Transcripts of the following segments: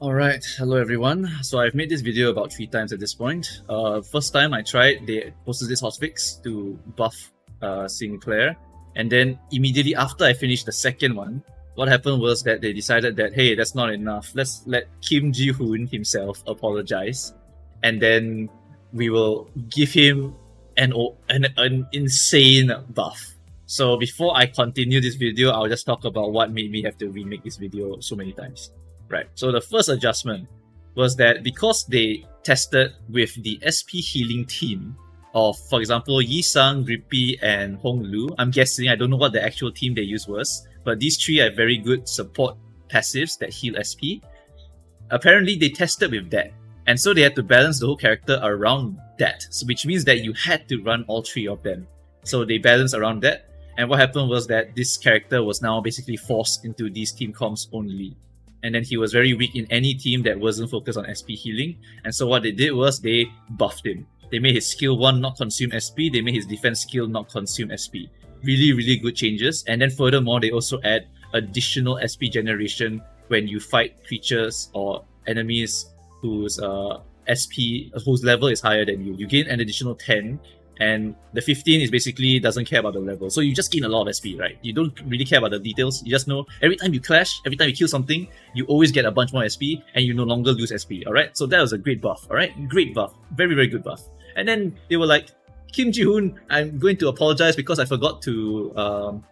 Alright, hello everyone. So I've made this video about 3 times at this point. First time I tried, they posted this hotfix to buff Sinclair, and then immediately after I finished the second one, what happened was that they decided that, hey, that's not enough. Let's let Kim Ji-hoon himself apologize, and then we will give him an insane buff. So before I continue this video, I'll just talk about what made me have to remake this video so many times. Right, so the first adjustment was that because they tested with the SP healing team of, for example, Yi Sang, Grippy, and Hong Lu. I'm guessing, I don't know what the actual team they used was, but these three are very good support passives that heal SP. Apparently, they tested with that, and so they had to balance the whole character around that, so which means that you had to run all three of them. So they balanced around that, and what happened was that this character was now basically forced into these team comps only. And then he was very weak in any team that wasn't focused on SP healing. And so what they did was they buffed him. They made his skill 1 not consume SP. They made his defense skill not consume SP. Really, really good changes. And then furthermore, they also add additional SP generation when you fight creatures or enemies whose level is higher than you. You gain an additional 10. And the 15 is basically doesn't care about the level. So you just gain a lot of SP, right? You don't really care about the details. You just know every time you clash, every time you kill something, you always get a bunch more SP and you no longer lose SP, alright? So that was a great buff, alright? Great buff. Very, very good buff. And then they were like, Kim Ji-hoon, I'm going to apologize because I forgot to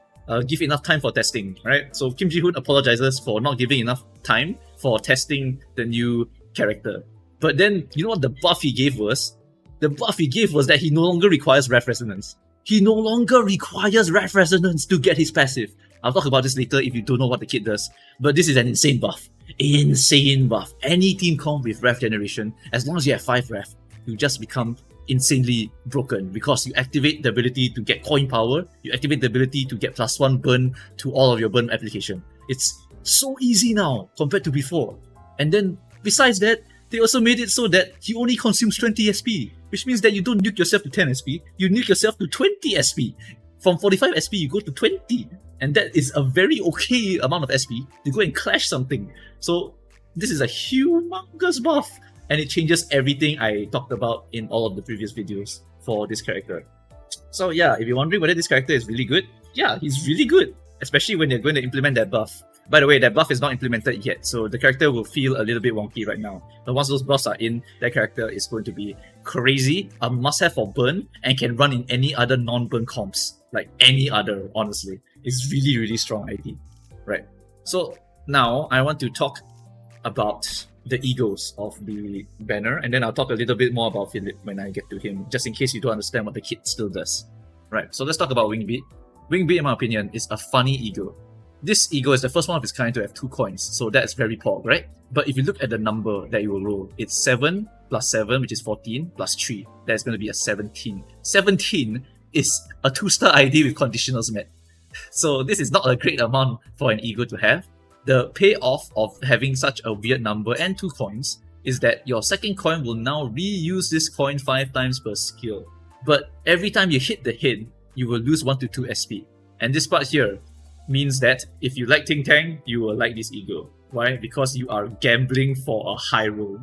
give enough time for testing, right? So Kim Ji-hoon apologizes for not giving enough time for testing the new character. But then, you know what the buff he gave was? The buff he gave was that he no longer requires Ref Resonance. He no longer requires Ref Resonance to get his passive. I'll talk about this later if you don't know what the kid does. But this is an insane buff. Insane buff. Any team comp with Ref generation, as long as you have 5 Ref, you just become insanely broken because you activate the ability to get coin power, you activate the ability to get +1 burn to all of your burn application. It's so easy now compared to before. And then besides that, they also made it so that he only consumes 20 SP, which means that you don't nuke yourself to 10 SP, you nuke yourself to 20 SP. From 45 SP, you go to 20. And that is a very okay amount of SP to go and clash something. So this is a humongous buff. And it changes everything I talked about in all of the previous videos for this character. So yeah, if you're wondering whether this character is really good, yeah, he's really good. Especially when they're going to implement that buff. By the way, that buff is not implemented yet, so the character will feel a little bit wonky right now. But once those buffs are in, that character is going to be crazy, a must-have for burn, and can run in any other non-burn comps. Like any other, honestly. It's really, really strong ID. Right. So now I want to talk about the egos of the banner, and then I'll talk a little bit more about Phillip when I get to him, just in case you don't understand what the kid still does. Right, so let's talk about Wingbeat. Wingbeat, in my opinion, is a funny ego. This ego is the first one of its kind to have 2 coins, so that's very poor, right? But if you look at the number that you will roll, it's 7 plus 7, which is 14, plus 3. That's going to be a 17. 17 is a 2-star ID with conditionals met. So this is not a great amount for an ego to have. The payoff of having such a weird number and 2 coins is that your second coin will now reuse this coin 5 times per skill. But every time you hit the hit, you will lose 1 to 2 SP. And this part here means that if you like Ting Tang, you will like this ego. Why? Because you are gambling for a high roll.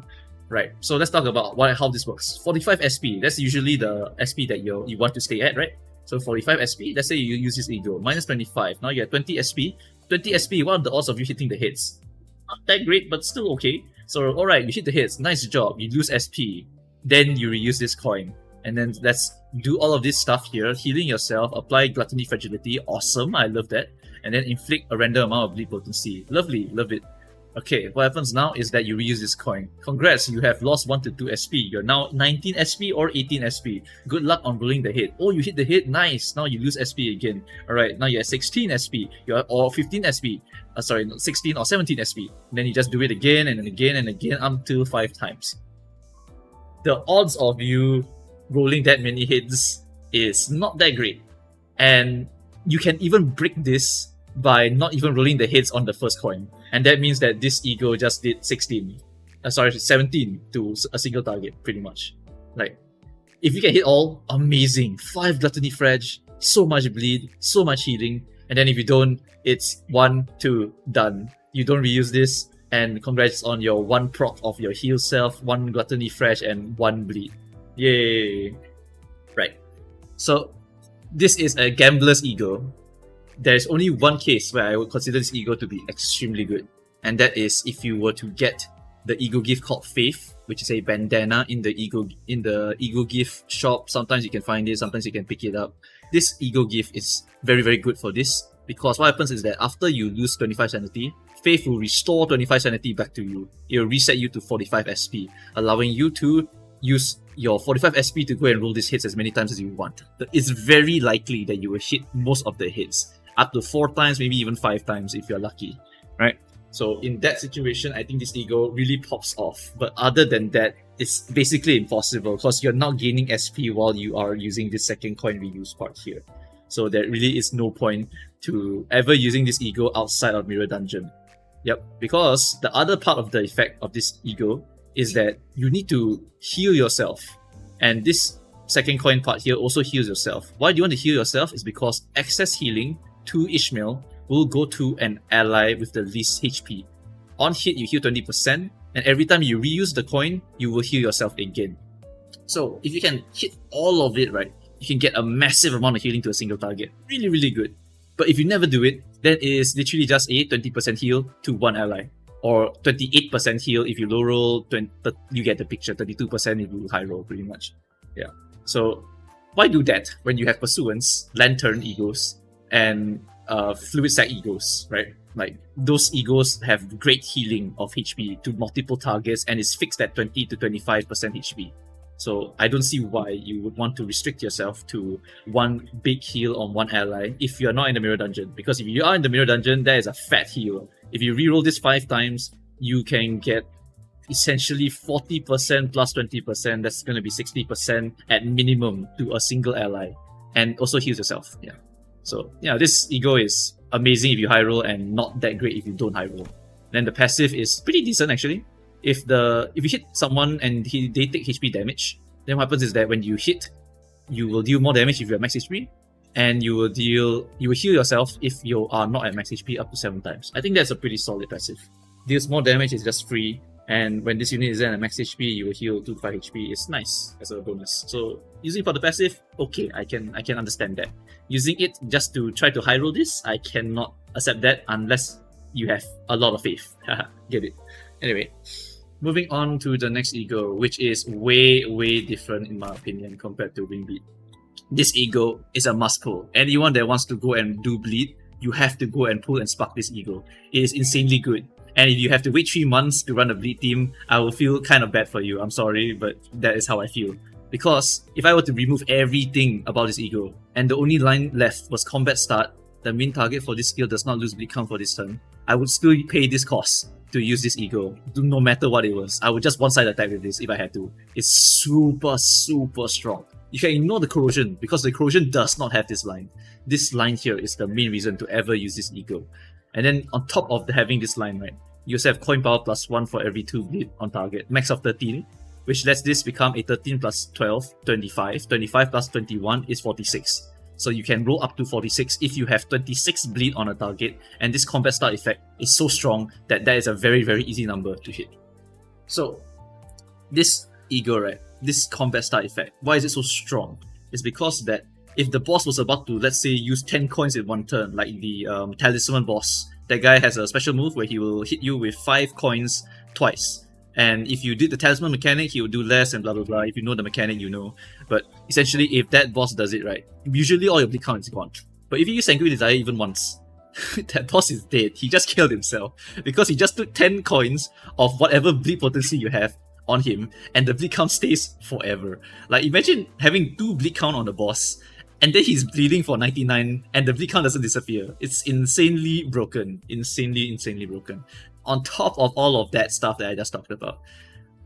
Right, so let's talk about how this works. 45 SP, that's usually the SP that you want to stay at, right? So 45 SP, let's say you use this ego, minus 25, now you have 20 SP. 20 SP, what are the odds of you hitting the hits? Not that great, but still okay. So alright, you hit the hits, nice job, you lose SP. Then you reuse this coin. And then let's do all of this stuff here, healing yourself, apply Gluttony Fragility, awesome, I love that. And then inflict a random amount of bleed potency. Lovely, love it. Okay, what happens now is that you reuse this coin. Congrats, you have lost 1 to 2 SP. You're now 19 SP or 18 SP. Good luck on rolling the hit. Oh, you hit the hit, nice. Now you lose SP again. Alright, now you're at 16 SP. Or 15 SP. 16 or 17 SP. And then you just do it again and again and again until 5 times. The odds of you rolling that many hits is not that great. And you can even break this by not even rolling the hits on the first coin. And that means that this ego just did 17 to a single target, pretty much. Like, if you can hit all, amazing. 5 Gluttony Frag, so much bleed, so much healing. And then if you don't, it's 1, 2, done. You don't reuse this, And congrats on your 1 proc of your heal self, 1 gluttony fresh, and 1 bleed. Yay! Right. So this is a gambler's ego. There's only one case where I would consider this ego to be extremely good, and that is if you were to get the ego gift called Faith, which is a bandana in the ego gift shop. Sometimes you can find it, sometimes you can pick it up. This ego gift is very, very good for this, because what happens is that after you lose 25 sanity, Faith will restore 25 sanity back to you. It will reset you to 45 SP, allowing you to use your 45 SP to go and roll these hits as many times as you want. It's very likely that you will hit most of the hits, up to 4 times, maybe even 5 times if you're lucky, right? So in that situation, I think this ego really pops off. But other than that, it's basically impossible because you're not gaining SP while you are using this second coin reuse part here. So there really is no point to ever using this ego outside of Mirror Dungeon. Yep, because the other part of the effect of this ego is that you need to heal yourself. And this second coin part here also heals yourself. Why do you want to heal yourself? Is because excess healing to Ishmael will go to an ally with the least HP. On hit, you heal 20%, and every time you reuse the coin, you will heal yourself again. So if you can hit all of it, right, you can get a massive amount of healing to a single target. Really, really good. But if you never do it, then it is literally just a 20% heal to one ally. Or 28% heal if you low roll, you get the picture, 32% if you high roll, pretty much. Yeah. So why do that when you have Pursuance, Lantern egos, and Fluid Sac egos, right? Like, those egos have great healing of HP to multiple targets and is fixed at 20 to 25% HP. So I don't see why you would want to restrict yourself to one big heal on one ally if you're not in the Mirror Dungeon. Because if you are in the Mirror Dungeon, there is a fat heal. If you reroll this 5 times, you can get essentially 40% plus 20%. That's going to be 60% at minimum to a single ally. And also heals yourself. Yeah. So yeah, this ego is amazing if you high roll and not that great if you don't high roll. Then the passive is pretty decent actually. If you hit someone and they take HP damage, then what happens is that when you hit, you will deal more damage if you're at max HP, and you will heal yourself if you are not at max HP up to 7 times. I think that's a pretty solid passive. Deals more damage, is just free, and when this unit is at max HP, you will heal 2 to 5 HP. It's nice as a bonus. So using it for the passive, okay, I can understand that. Using it just to try to high roll this, I cannot accept that unless you have a lot of faith. Get it? Anyway. Moving on to the next ego, which is way, way different in my opinion compared to Wingbeat. This ego is a must pull. Anyone that wants to go and do bleed, you have to go and pull and spark this ego. It is insanely good. And if you have to wait 3 months to run a bleed team, I will feel kind of bad for you. I'm sorry, but that is how I feel. Because if I were to remove everything about this ego, and the only line left was combat start, the main target for this skill does not lose bleed count for this turn, I would still pay this cost to use this ego, no matter what it was. I would just one-side attack with this if I had to. It's super, super strong. You can ignore the corrosion because the corrosion does not have this line. This line here is the main reason to ever use this ego. And then on top of having this line, right, you also have coin power plus 1 for every 2 bleed on target. Max of 13, which lets this become a 13 plus 12, 25. 25 plus 21 is 46. So you can roll up to 46 if you have 26 bleed on a target, and this combat start effect is so strong that is a very, very easy number to hit. So this ego, right, this combat start effect, why is it so strong? It's because that if the boss was about to, let's say, use 10 coins in one turn, like the Talisman boss, that guy has a special move where he will hit you with 5 coins twice. And if you did the talisman mechanic, he will do less and blah blah blah. If you know the mechanic, you know. But essentially, if that boss does it right, usually all your bleed count is gone. But if you use Sanguine Desire even once, that boss is dead. He just killed himself because he just took 10 coins of whatever bleed potency you have on him, and the bleed count stays forever. Like, imagine having 2 bleed count on the boss, and then he's bleeding for 99, and the bleed count doesn't disappear. It's insanely broken. Insanely broken. On top of all of that stuff that I just talked about,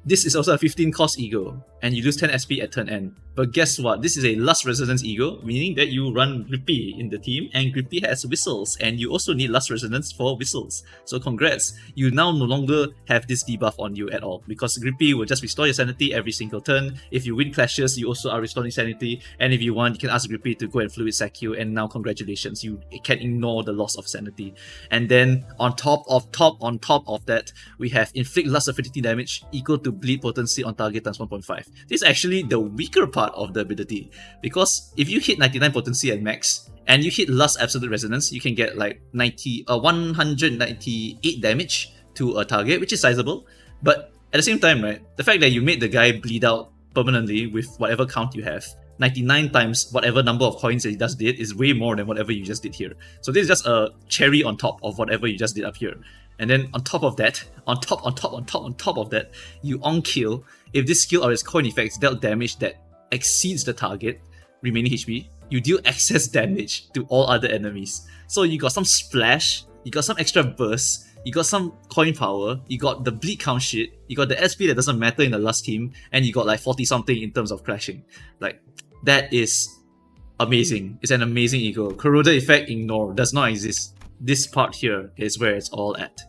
this is also a 15 cost ego. and you lose 10 SP at turn end. But guess what? This is a Lust Resonance Ego, meaning that you run Grippy in the team, and Grippy has whistles, and you also need Lust Resonance for whistles. So congrats, you now no longer have this debuff on you at all, because Grippy will just restore your sanity every single turn. If you win clashes, you also are restoring sanity, and if you want, you can ask Grippy to go and fluid sack you, and now congratulations, you can ignore the loss of sanity. And then on top of that, we have inflict Lust Affinity damage equal to bleed potency on target times 1.5. This is actually the weaker part of the ability, because if you hit 99 potency at max and you hit Lust Absolute Resonance, you can get like 198 damage to a target, which is sizable. But at the same time, right, the fact that you made the guy bleed out permanently with whatever count you have, 99 times whatever number of coins that he just did, is way more than whatever you just did here. So this is just a cherry on top of whatever you just did up here. And then on top of that, on top of that, you on-kill if this skill or its coin effects dealt damage that exceeds the target remaining HP, you deal excess damage to all other enemies. So you got some splash, you got some extra burst, you got some coin power, you got the bleed count shit, you got the SP that doesn't matter in the last team, and you got like 40 something in terms of crashing. Like, that is amazing. It's an amazing ego. Corroder effect, ignore, does not exist. This part here is where it's all at.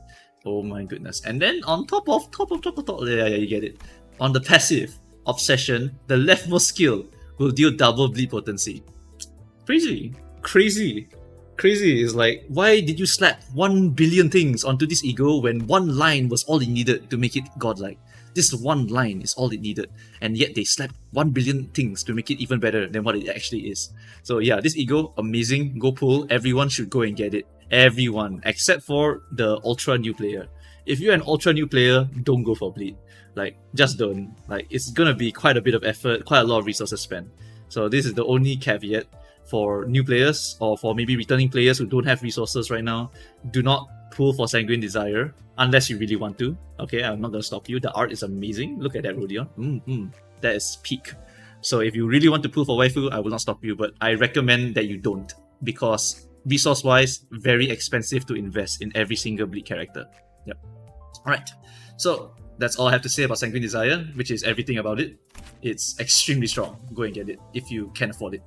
Oh my goodness. And then on top, yeah, you get it. On the passive, Obsession, the leftmost skill will deal double bleed potency. Crazy is like, why did you slap 1 billion things onto this ego when one line was all it needed to make it godlike? This one line is all it needed, and yet they slapped 1 billion things to make it even better than what it actually is. So yeah, this ego, amazing, go pull, everyone should go and get it. Everyone, except for the ultra new player. If you're an ultra new player, don't go for bleed. Like, just don't. Like, it's gonna be quite a bit of effort, quite a lot of resources spent. So this is the only caveat for new players, or for maybe returning players who don't have resources right now. Do not pull for Sanguine Desire unless you really want to. Okay, I'm not gonna stop you. The art is amazing. Look at that, Rodion. That is peak. So if you really want to pull for waifu, I will not stop you, but I recommend that you don't, because resource-wise, very expensive to invest in every single bleed character. Yep. Alright, so that's all I have to say about Sanguine Desire, which is everything about it. It's extremely strong. Go and get it if you can afford it.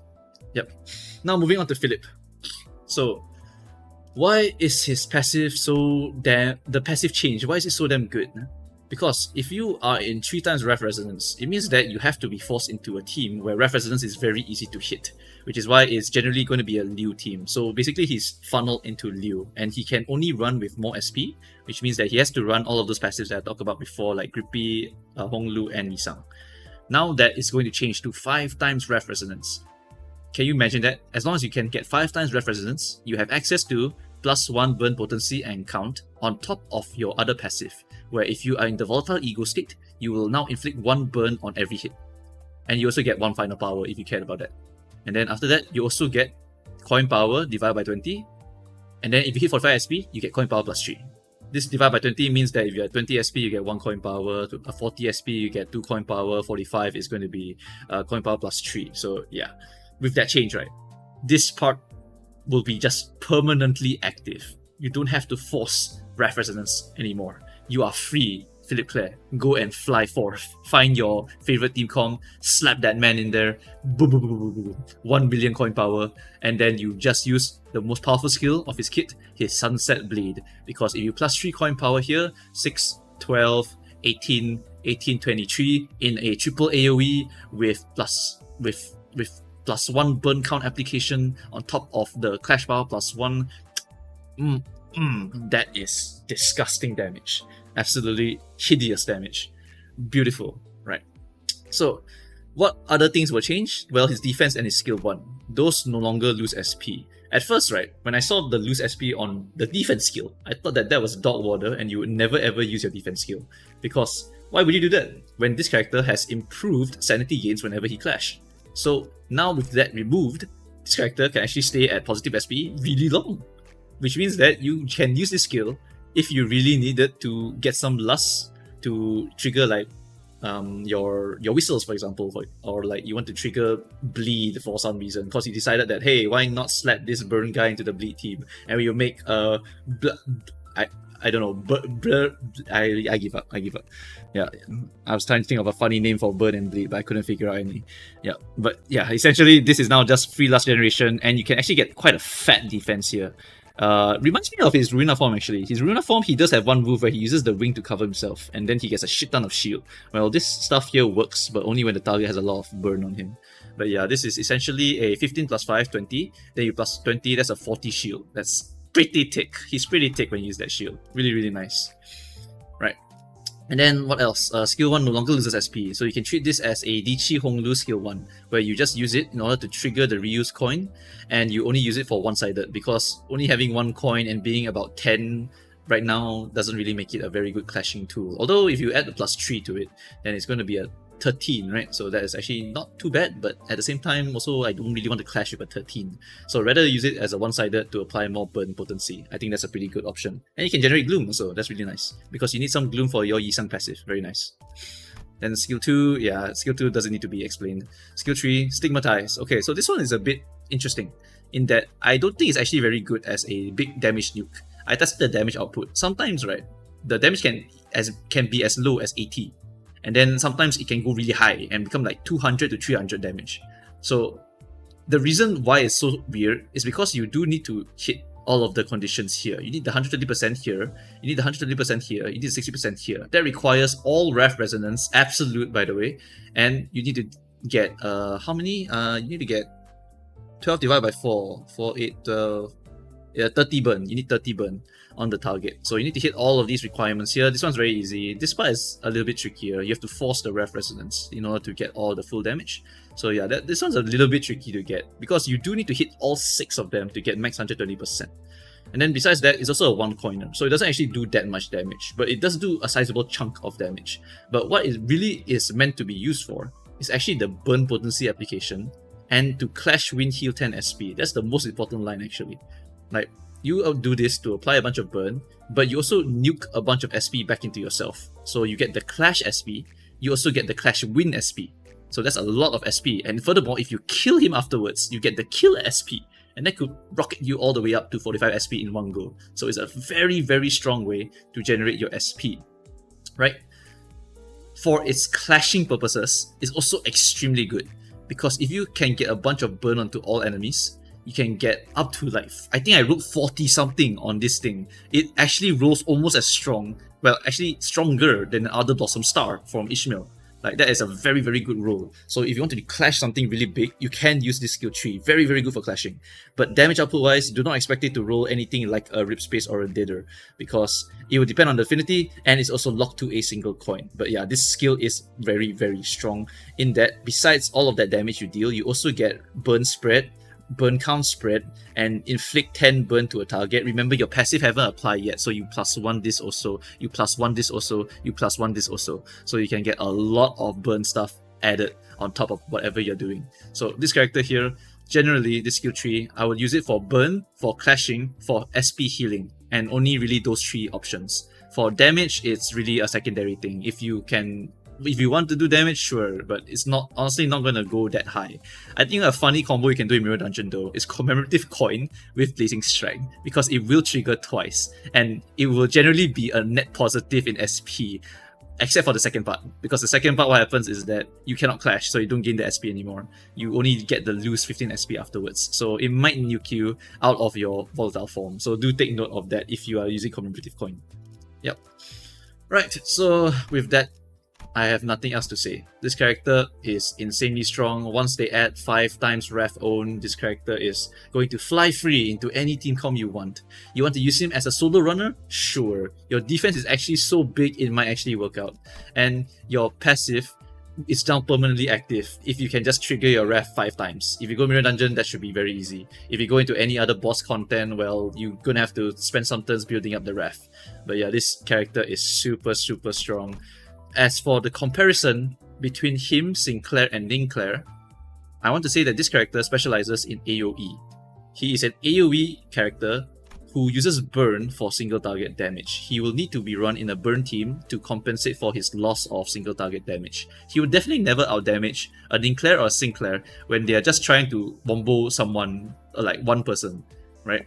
Yep. Now moving on to Phillip. So, why is his passive the passive change, why is it so damn good? Because if you are in 3 times Ref Resonance, it means that you have to be forced into a team where Ref Resonance is very easy to hit, which is why it's generally going to be a Liu team. So basically he's funneled into Liu, and he can only run with more SP, which means that he has to run all of those passives that I talked about before, like Grippy, Honglu, and Lisang. Now that is going to change to 5 times Ref Resonance. Can you imagine that? As long as you can get 5 times Ref Resonance, you have access to +1 burn potency and count on top of your other passive, where if you are in the volatile ego state, you will now inflict 1 burn on every hit. And you also get 1 final power if you care about that. And then after that, you also get coin power divided by 20. And then if you hit 45 SP, you get coin power +3. This divided by 20 means that if you're at 20 SP, you get 1 coin power. To 40 SP, you get 2 coin power. 45 is going to be coin power +3. So yeah, with that change, right, this part will be just permanently active. You don't have to force Ref Resonance anymore. You are free, Phillip Clair. Go and fly forth. Find your favorite team comp, slap that man in there, boom, boom, boom, boom, boom, 1 billion coin power, and then you just use the most powerful skill of his kit, his Sunset Blade. Because if you +3 coin power here, 6, 12, 18, 18, 23 in a triple AoE with +1 burn count application on top of the clash power +1. That is disgusting damage. Absolutely hideous damage. Beautiful, right? So, what other things will change? Well, his defense and his skill 1. Those no longer lose SP. At first, right, when I saw the lose SP on the defense skill, I thought that was Dog Warder and you would never ever use your defense skill. Because why would you do that when this character has improved sanity gains whenever he clash? So now with that removed, this character can actually stay at positive SP really long. Which means that you can use this skill if you really needed to get some lust to trigger like your whistles, for example, or like you want to trigger bleed for some reason, because you decided that, hey, why not slap this burn guy into the bleed team, and we'll make I don't know, I give up. I give up. Yeah, I was trying to think of a funny name for burn and bleed, but I couldn't figure out any. Yeah, but yeah, essentially this is now just free last generation, and you can actually get quite a fat defense here. Reminds me of his Ruina form actually. His Ruina form, he does have one move where he uses the wing to cover himself, and then he gets a shit ton of shield. Well, this stuff here works, but only when the target has a lot of burn on him. But yeah, this is essentially a 15 plus 5, 20. Then you plus 20, that's a 40 shield. That's pretty thick. He's pretty thick when you use that shield. Really, really nice. Right. And then what else? Skill 1 no longer loses SP, so you can treat this as a Dichi Honglu skill 1, where you just use it in order to trigger the reuse coin, and you only use it for one-sided, because only having one coin and being about 10 right now doesn't really make it a very good clashing tool. Although if you add the plus 3 to it, then it's going to be a 13, right? So that is actually not too bad, but at the same time, also I don't really want to clash with a 13. So rather use it as a one-sided to apply more burn potency. I think that's a pretty good option. And you can generate gloom also, that's really nice. Because you need some gloom for your Yisang passive, very nice. Then skill 2, yeah, skill 2 doesn't need to be explained. Skill 3, Stigmatize. Okay, so this one is a bit interesting in that I don't think it's actually very good as a big damage nuke. I tested the damage output. Sometimes, right, the damage can be as low as 80. And then sometimes it can go really high and become like 200 to 300 damage. So the reason why it's so weird is because you do need to hit all of the conditions here. You need the 120% here, you need the 120% here, you need the 60% here. That requires all ref resonance, absolute by the way, and you need to get, how many? You need to get 12 divided by 4, 4, 8, 12, yeah, 30 burn. You need 30 burn on the target. So you need to hit all of these requirements here. This one's very easy. This part is a little bit trickier. You have to force the ref resonance in order to get all the full damage. So yeah, this one's a little bit tricky to get because you do need to hit all 6 of them to get max 120%. And then besides that, it's also a one coiner, so it doesn't actually do that much damage, but it does do a sizable chunk of damage. But what it really is meant to be used for is actually the burn potency application and to clash win heal 10 SP. That's the most important line actually. Like, you do this to apply a bunch of burn, but you also nuke a bunch of SP back into yourself. So you get the clash SP, you also get the clash win SP. So that's a lot of SP, and furthermore, if you kill him afterwards, you get the kill SP, and that could rocket you all the way up to 45 SP in one go. So it's a very, very strong way to generate your SP, right? For its clashing purposes, it's also extremely good, because if you can get a bunch of burn onto all enemies, you can get up to like, I think I rolled 40 something on this thing. It actually rolls almost as strong, well actually stronger than the other Blossom Star from Ishmael. Like, that is a very, very good roll. So if you want to clash something really big, you can use this skill tree. Very, very good for clashing. But damage output wise, do not expect it to roll anything like a Rip Space or a Dither, because it will depend on the affinity and it's also locked to a single coin. But yeah, this skill is very, very strong in that besides all of that damage you deal, you also get burn spread, burn count spread, and inflict 10 burn to a target. Remember, your passive haven't applied yet, so you +1 this also, you +1 this also, you +1 this also. So you can get a lot of burn stuff added on top of whatever you're doing. So this character here, generally this skill tree, I would use it for burn, for clashing, for SP healing, and only really those 3 options. For damage, it's really a secondary thing. If you want to do damage, sure, but it's not honestly not going to go that high. I think a funny combo you can do in Mirror Dungeon though is Commemorative Coin with Blazing Strike, because it will trigger twice, and it will generally be a net positive in SP, except for the second part, because the second part what happens is that you cannot clash, so you don't gain the SP anymore. You only get the lose 15 SP afterwards, so it might nuke you out of your volatile form. So do take note of that if you are using Commemorative Coin. Yep. Right, so with that, I have nothing else to say. This character is insanely strong. Once they add 5 times Wrath Own, this character is going to fly free into any team comp you want. You want to use him as a solo runner? Sure. Your defense is actually so big it might actually work out. And your passive is now permanently active if you can just trigger your Wrath 5 times. If you go Mirror Dungeon, that should be very easy. If you go into any other boss content, well, you're gonna have to spend some turns building up the Wrath. But yeah, this character is super, super strong. As for the comparison between him, Sinclair, and Linclair, I want to say that this character specializes in AoE. He is an AoE character who uses burn for single target damage. He will need to be run in a burn team to compensate for his loss of single target damage. He will definitely never outdamage a Linclair or a Sinclair when they are just trying to wombo someone, like one person, right?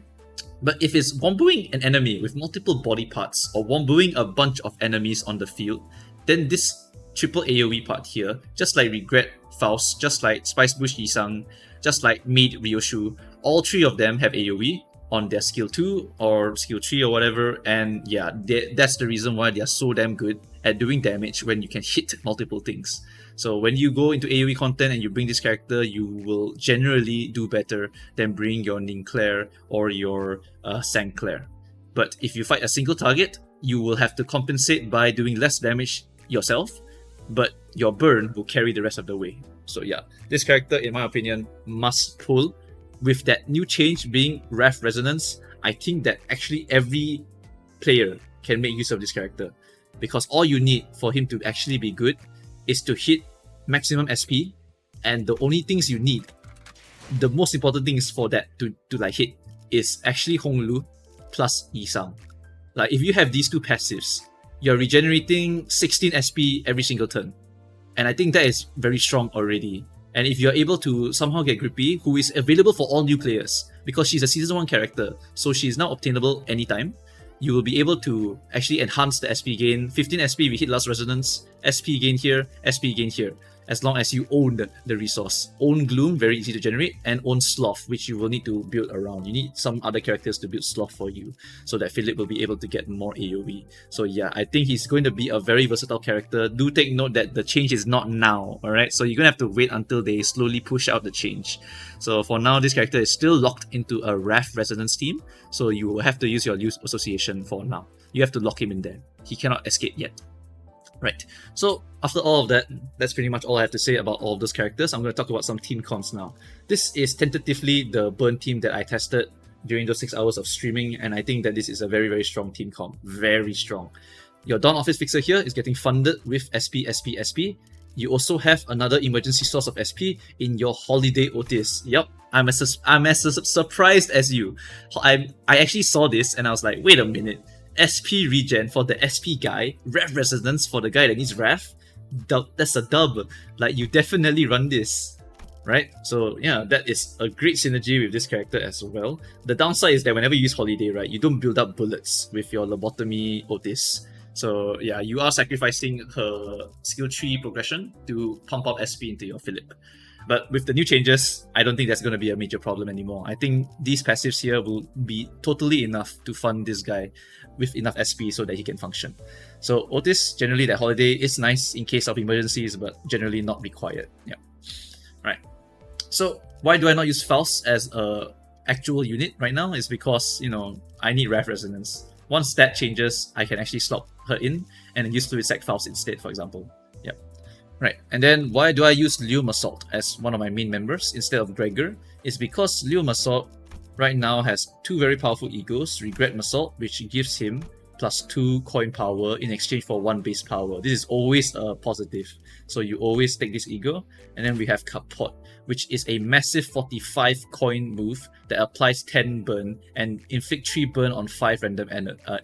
But if it's womboing an enemy with multiple body parts or womboing a bunch of enemies on the field, then this triple AoE part here, just like Regret Faust, just like Spice Bush Yisang, just like Maid Ryoshu, all three of them have AoE on their skill 2 or skill 3 or whatever, and yeah, that's the reason why they are so damn good at doing damage when you can hit multiple things. So when you go into AoE content and you bring this character, you will generally do better than bringing your Clair or your Sinclair. But if you fight a single target, you will have to compensate by doing less damage yourself, but your burn will carry the rest of the way. So yeah, this character, in my opinion, must pull. With that new change being Wrath Resonance, I think that actually every player can make use of this character, because all you need for him to actually be good is to hit maximum SP, and the only things you need, the most important things for that to like hit, is actually Honglu plus Yisang. Like if you have these two passives, you're regenerating 16 SP every single turn, and I think that is very strong already. And if you're able to somehow get Grippy, who is available for all new players, because she's a Season 1 character, so she's now obtainable anytime, you will be able to actually enhance the SP gain. 15 SP if you hit Last Resonance, SP gain here, SP gain here, as long as you own the resource. Own Gloom, very easy to generate, and own Sloth, which you will need to build around. You need some other characters to build Sloth for you, so that Phillip will be able to get more AoE. So yeah, I think he's going to be a very versatile character. Do take note that the change is not now, alright? So you're going to have to wait until they slowly push out the change. So for now, this character is still locked into a Wrath Resonance team, so you will have to use your Use Association for now. You have to lock him in there. He cannot escape yet. Right, so after all of that, that's pretty much all I have to say about all of those characters. I'm going to talk about some team comps now. This is tentatively the burn team that I tested during those 6 hours of streaming, and I think that this is a very, very strong team comp. Very strong. Your Dawn Office Fixer here is getting funded with SP, SP, SP. You also have another emergency source of SP in your Holiday Otis. Yep, I'm as surprised as you. I actually saw this and I was like, wait a minute. SP regen for the SP guy, Wrath Resonance for the guy that needs Wrath. That's a dub. Like, you definitely run this, right? So yeah, that is a great synergy with this character as well. The downside is that whenever you use Holiday, right, you don't build up bullets with your Lobotomy Otis. So yeah, you are sacrificing her skill tree progression to pump up SP into your Phillip. But with the new changes, I don't think that's going to be a major problem anymore. I think these passives here will be totally enough to fund this guy with enough SP so that he can function. So Otis, generally that Holiday is nice in case of emergencies, but generally not required. Yeah. Right. So why do I not use Faust as a actual unit right now? Is because, you know, I need Wrath Resonance. Once that changes, I can actually slot her in and use Fluid Sac Faust instead, for example. Yep. Right, and then why do I use Lium Assault as one of my main members instead of Gregor? Is because Lium Assault right now has two very powerful egos, Regret Assault, which gives him +2 coin power in exchange for 1 base power. This is always a positive, so you always take this ego. And then we have Kapot, which is a massive 45 coin move that applies 10 burn and inflict 3 burn on 5 random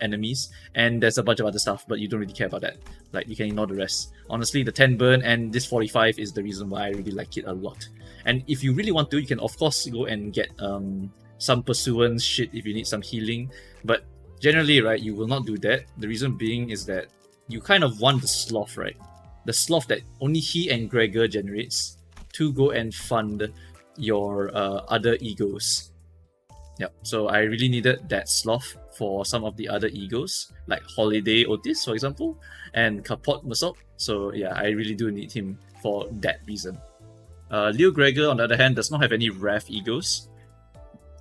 enemies. And there's a bunch of other stuff, but you don't really care about that. Like, you can ignore the rest. Honestly, the 10 burn and this 45 is the reason why I really like it a lot. And if you really want to, you can of course go and get some Pursuance shit if you need some healing. But generally, right, you will not do that. The reason being is that you kind of want the Sloth, right? The Sloth that only he and Gregor generates to go and fund your other egos. Yep, so I really needed that Sloth for some of the other egos, like Holiday Otis, for example, and Kapot Masop. So yeah, I really do need him for that reason. Leo Gregor, on the other hand, does not have any Wrath egos.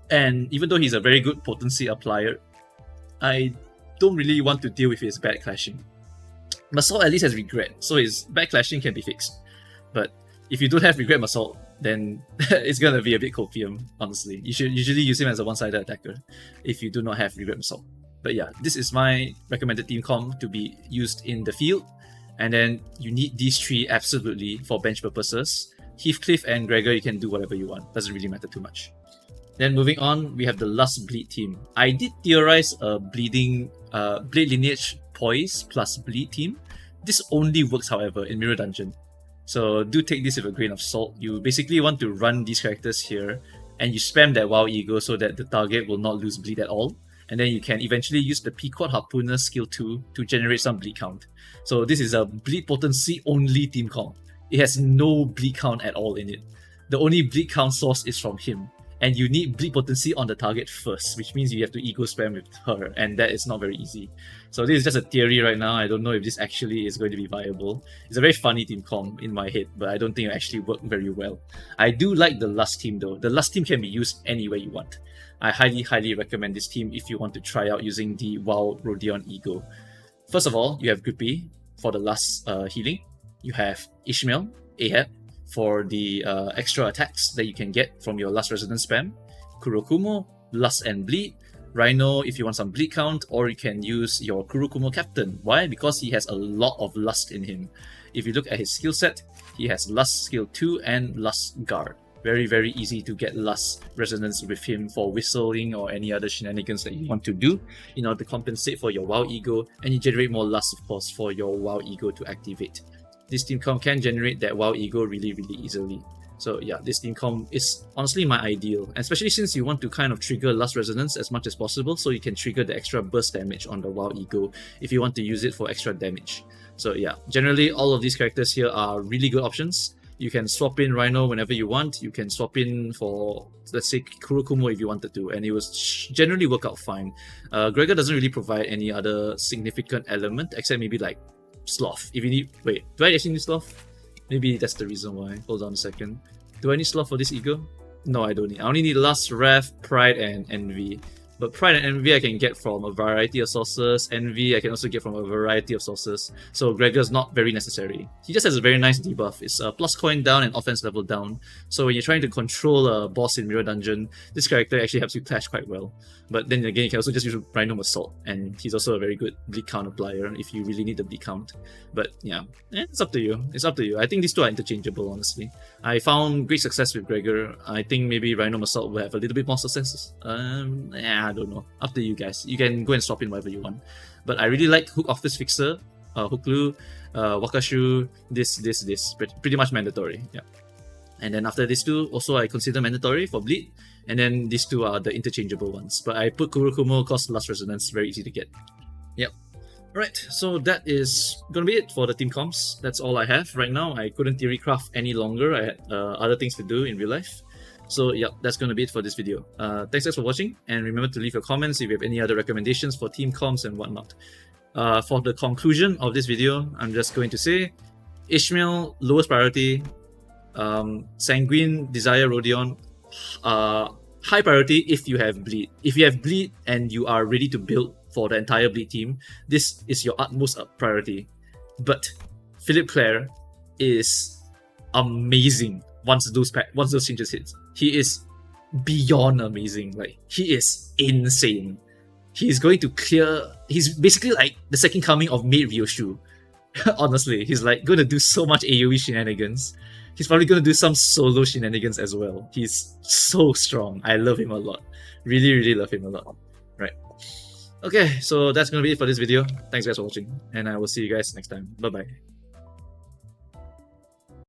And even though he's a very good potency applier, I don't really want to deal with his bad clashing. Massault at least has Regret, so his bad clashing can be fixed. But if you don't have Regret Massault, then it's gonna be a bit copium, honestly. You should usually use him as a one-sided attacker if you do not have Regret Massault. But yeah, this is my recommended team comp to be used in the field. And then you need these three absolutely for bench purposes. Heathcliff and Gregor, you can do whatever you want. Doesn't really matter too much. Then moving on, we have the Lust Bleed team. I did theorize a Blade Lineage Poise plus Bleed team. This only works, however, in Mirror Dungeon. So do take this with a grain of salt. You basically want to run these characters here and you spam that WoW Ego so that the target will not lose bleed at all. And then you can eventually use the Pequod Harpooner skill 2 to generate some bleed count. So this is a bleed potency only team comp. It has no bleed count at all in it. The only bleed count source is from him. And you need bleed potency on the target first, which means you have to ego spam with her, and that is not very easy. So this is just a theory right now. I don't know if this actually is going to be viable. It's a very funny team comp in my head, but I don't think it actually worked very well. I do like the Lust team though. The Lust team can be used anywhere you want. I highly recommend this team if you want to try out using the WoW Rodion Ego. First of all, you have Grippy for the Lust healing. You have Ishmael, Ahab, for the extra attacks that you can get from your Lust Resonance spam, Kurokumo, Lust and Bleed, Rhino if you want some bleed count, or you can use your Kurokumo Captain. Why? Because he has a lot of Lust in him. If you look at his skill set, he has Lust skill 2 and Lust Guard. Very easy to get Lust Resonance with him for whistling or any other shenanigans that you want to do in order to compensate for your WoW Ego, and you generate more Lust of course for your WoW Ego to activate. This team comp can generate that WoW Ego really easily. So yeah, this team comp is honestly my ideal, especially since you want to kind of trigger Lust Resonance as much as possible, so you can trigger the extra burst damage on the WoW Ego if you want to use it for extra damage. So yeah, generally all of these characters here are really good options. You can swap in Rhino whenever you want. You can swap in for, let's say, Kurokumo if you wanted to, and it was generally work out fine. Gregor doesn't really provide any other significant element except maybe like Sloth. If you need, wait, do I actually need Sloth? Maybe that's the reason why. Hold on a second. Do I need Sloth for this Ego? No, I don't need. I only need Lust, Wrath, Pride, and Envy. But Pride and Envy I can get from a variety of sources. Envy I can also get from a variety of sources. So Gregor's not very necessary. He just has a very nice debuff. It's a plus coin down and offense level down. So when you're trying to control a boss in Mirror Dungeon, this character actually helps you clash quite well. But then again, you can also just use Rhino Assault, and he's also a very good bleed count applier if you really need the bleed count. But yeah, it's up to you. It's up to you. I think these two are interchangeable, honestly. I found great success with Gregor. I think maybe Rhino Assault will have a little bit more success. I don't know. Up to you guys. You can go and swap in whatever you want. But I really like Hook Office Fixer, Hooklu, Wakashu, this. Pretty much mandatory. Yeah. And then after these two, also I consider mandatory for Bleed. And then these two are the interchangeable ones. But I put Kurokumo because Lust Resonance, very easy to get. Yep. Alright, so that is gonna be it for the team comps. That's all I have right now. I couldn't theory craft any longer. I had other things to do in real life. So yeah, that's gonna be it for this video. Thanks guys for watching, and remember to leave your comments if you have any other recommendations for team comps and whatnot. For the conclusion of this video, I'm just going to say Ishmael, lowest priority, Sanguine Desire Rodion, high priority if you have Bleed. If you have Bleed and you are ready to build for the entire Bleed team, this is your utmost priority. But Phillip Sinclair is amazing once those changes hit. He is beyond amazing. Like, he is insane. He's going to clear. He's basically like the second coming of Maid Ryoshu. Honestly, he's like going to do so much AoE shenanigans. He's probably going to do some solo shenanigans as well. He's so strong. I love him a lot. Really love him a lot. Right. Okay, so that's going to be it for this video. Thanks guys for watching, and I will see you guys next time. Bye bye.